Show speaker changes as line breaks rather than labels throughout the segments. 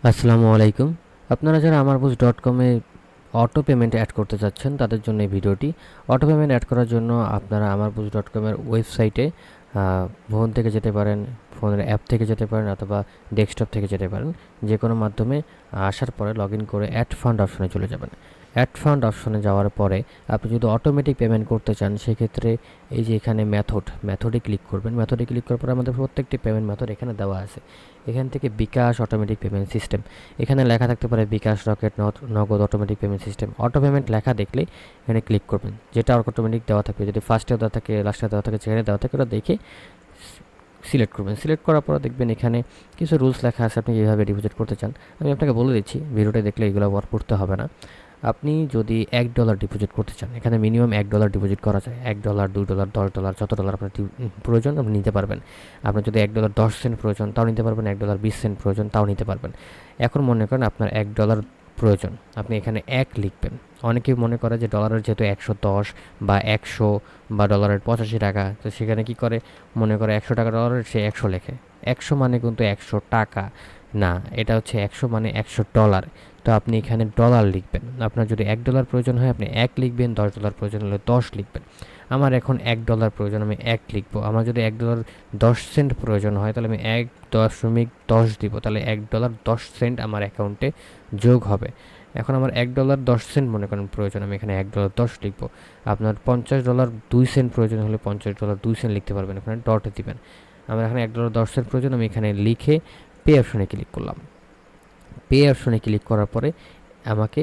আসসালামু আলাইকুম। আপনারা যারা আমারবুজ.com-এ অটো পেমেন্ট অ্যাড করতে চাচ্ছেন তাদের জন্য এই ভিডিওটি। অটো পেমেন্ট অ্যাড করার জন্য আপনারা আমারবুজ.com-এর ওয়েবসাইটে ফোন থেকে যেতে পারেন, ফোনের অ্যাপ থেকে যেতে পারেন অথবা ডেস্কটপ থেকে যেতে পারেন। যে কোনো মাধ্যমে আসার পরে লগ ইন করে অ্যাড ফান্ড অপশনে চলে যাবেন। অ্যাড ফান্ড অপশনে যাওয়ার পরে আপনি যদি অটোমেটিক পেমেন্ট করতে চান সেক্ষেত্রে এই যে এখানে মেথডে ক্লিক করবেন। মেথডে ক্লিক করার পরে আমাদের প্রত্যেকটি পেমেন্ট মেথড এখানে দেওয়া আছে। এখান থেকে বিকাশ অটোমেটিক পেমেন্ট সিস্টেম এখানে লেখা থাকতে পারে বিকাশ, রকেট, নগদ automatic payment system. Auto payment লেখা দেখলেই এখানে ক্লিক করবেন। যেটা অটোমেটিক দেওয়া থাকবে, যদি ফার্স্টে দেওয়া থাকে, লাস্টে দেওয়া থাকে, যেখানে দেওয়া থাকে ওটা দেখে সিলেক্ট করবেন। সিলেক্ট করার পর দেখবেন এখানে কিছু রুলস লেখা আছে আপনি কীভাবে ডিপোজিট করতে চান। আমি আপনাকে বলে দিচ্ছি, ভিডিওটা দেখলে এগুলো পড়তে হবে না। আপনি যদি $1 ডিপোজিট করতে চান, এখানে মিনিমাম $1 ডিপোজিট করা যায়। $1, $2, $10, যত ডলার আপনার প্রয়োজন আপনি নিতে পারবেন। আপনার যদি $1.10 প্রয়োজন তাও নিতে পারবেন, $1.20 প্রয়োজন তাও নিতে পারবেন। এখন মনে করেন আপনার $1 প্রয়োজন, আপনি এখানে 1 লিখবেন। অনেকেই মনে করে যে ডলারের যেহেতু 110 বা 100 বা ডলারের 85 টাকা, তো সেখানে কি করে মনে করে 100 টাকা ডলারের সে 100 লেখে। 100 মানে কিন্তু 100 টাকা না, এটা হচ্ছে 100 মানে $100। তো আপনি এখানে ডলার লিখবেন। আপনার যদি $1 প্রয়োজন হয় আপনি 1 লিখবেন, $10 প্রয়োজন হলে 10 লিখবেন। আমার এখন $1 প্রয়োজন, আমি 1 লিখবো। আমার যদি $1.10 প্রয়োজন হয় তাহলে আমি 1.10 দিব, তাহলে $1.10 আমার অ্যাকাউন্টে যোগ হবে। এখন আমার $1.10 মনে করেন প্রয়োজন, আমি এখানে $1.10 লিখবো। আপনার $50.02 প্রয়োজন হলে $50.02 লিখতে পারবেন, এখানে ডট দিবেন। আমার এখানে $1.10 প্রয়োজন, আমি এখানে লিখে পে অপশনে ক্লিক করলাম। পে অপশনে ক্লিক করার পরে আমাকে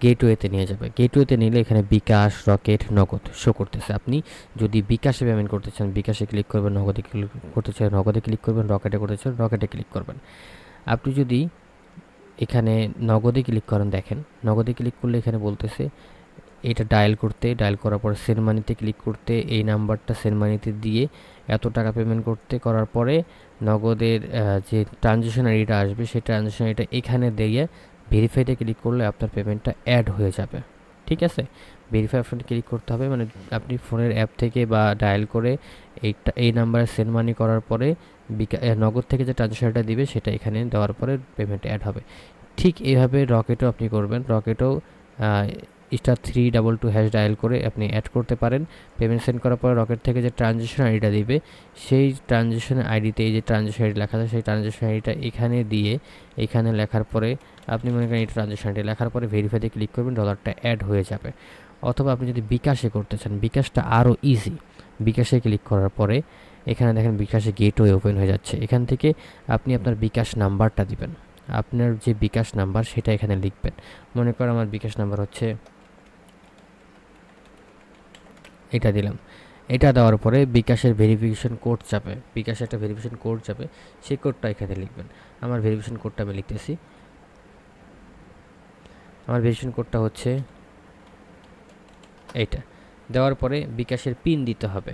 গেটওয়েতে নিয়ে যাবে। গেটওয়েতে নিলে এখানে বিকাশ, রকেট, নগদ শো করতেছে। আপনি যদি বিকাশে পেমেন্ট করতে চান বিকাশে ক্লিক করবেন, নগদে ক্লিক করতে চান নগদে ক্লিক করবেন, রকেটে করতে চান রকেটে ক্লিক করবেন। আপনি যদি এখানে নগদে ক্লিক করেন, দেখেন নগদে ক্লিক করলে এখানে বলতেছে এটা ডায়াল করার পর সেন্ড মানিতে ক্লিক করতে, এই নাম্বারটা সেন্ড মানিতে দিয়ে এত টাকা পেমেন্ট করার পরে নগদের যে ট্রানজ্যাকশন আইডিটা আসবে সেই ট্রানজ্যাকশন আইডিটা এখানে দিয়ে ভেরিফাইতে ক্লিক করলে আপনার পেমেন্টটা অ্যাড হয়ে যাবে। ঠিক আছে, ভেরিফাই অপশনে ক্লিক করতে হবে। মানে আপনি ফোনের অ্যাপ থেকে বা ডায়াল করে এই নাম্বারে সেন্ড মানি করার পরে নগদ থেকে যে ট্রানজ্যাকশনটা দিবে সেটা এখানে দেওয়ার পরে পেমেন্ট অ্যাড হবে। ঠিক এইভাবে রকেটও আপনি করবেন। রকেটও *322# ডায়াল করে আপনি অ্যাড করতে পারেন। পেমেন্ট সেন্ড করার পর রকেট থেকে যে ট্রানজ্যাকশন আইডিটা দিবে সেই ট্রানজ্যাকশন আইডিতে এই যে ট্রানজ্যাকশন আইডি লেখা আছে সেই ট্রানজ্যাকশন আইডিটা এখানে দিয়ে এখানে লেখার পরে আপনি মনে করেন এই ট্রানজ্যাকশন আইডি লেখার পরে ভেরিফাইতে ক্লিক করবেন, ডলারটা অ্যাড হয়ে যাবে। অথবা আপনি যদি বিকাশে করতে চান, বিকাশটা আরও ইজি। বিকাশে ক্লিক করার পরে এখানে দেখেন বিকাশে গেটওয়ে ওপেন হয়ে যাচ্ছে। এখান থেকে আপনি আপনার বিকাশ নাম্বারটা দিবেন। আপনার যে বিকাশ নাম্বার সেটা এখানে লিখবেন। মনে করেন আমার বিকাশ নাম্বার হচ্ছে এটা দিলাম। এটা দেওয়ার পরে বিকাশের ভেরিফিকেশন কোড যাবে, বিকাশে একটা ভেরিফিকেশন কোড যাবে, সেই কোডটা এখানে লিখবেন। আমার ভেরিফিকেশন কোডটা আমি লিখতেছি। আমার ভেরিফিকেশন কোডটা হচ্ছে এইটা। দেওয়ার পরে বিকাশের পিন দিতে হবে।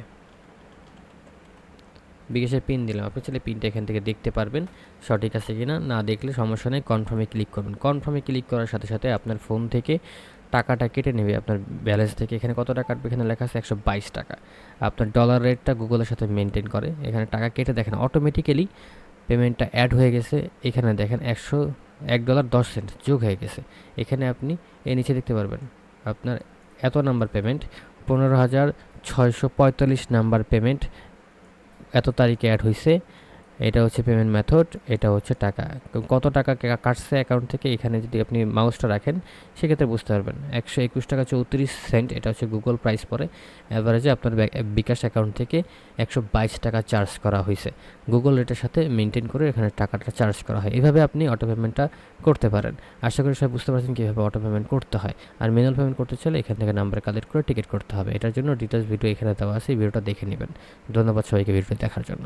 বিকাশের পিন দিলাম, আপনি চাইলে পিনটা এখান থেকে দেখতে পারবেন সঠিক আছে কিনা। না দেখলে সমস্যা নেই, কনফার্মে ক্লিক করবেন। কনফার্মে ক্লিক করার সাথে সাথে আপনার ফোন থেকে টাকাটা কেটে নেবে আপনার ব্যালেন্স থেকে। এখানে কত টাকা কাটবে এখানে লেখা আছে 122 টাকা। আপনার ডলার রেটটা গুগলের সাথে মেনটেন করে। এখানে টাকা কেটে দেখেন অটোমেটিক্যালি পেমেন্টটা অ্যাড হয়ে গেছে। এখানে দেখেন $1.10 যোগ হয়ে গেছে। এখানে আপনি এর নিচে দেখতে পারবেন আপনার এত নাম্বার পেমেন্ট, 15,645 নাম্বার পেমেন্ট এত তারিখে অ্যাড হয়েছে। এটা হচ্ছে পেমেন্ট মেথড, এটা হচ্ছে টাকা। কত টাকা কাটছে অ্যাকাউন্ট থেকে এখানে যদি আপনি মাউসটা রাখেন সেক্ষেত্রে বুঝতে পারবেন। 121.34 টাকা, এটা হচ্ছে গুগল প্রাইস পরে। অ্যাভারেজে আপনার বিকাশ অ্যাকাউন্ট থেকে 122 টাকা চার্জ করা হয়েছে। গুগল রেটের সাথে মেনটেন করে এখানে টাকাটা চার্জ করা হয়। এভাবে আপনি অটো পেমেন্টটা করতে পারেন। আশা করি সবাই বুঝতে পারছেন কীভাবে অটো পেমেন্ট করতে হয়। আর ম্যানুয়াল পেমেন্ট করতে চাইলে এখান থেকে নাম্বার কালেক্ট করে টিকিট করতে হবে। এটার জন্য ডিটেলস ভিডিও এখানে দেওয়া আছে, ভিডিওটা দেখে নেবেন। ধন্যবাদ সবাইকে ভিডিওটা দেখার জন্য।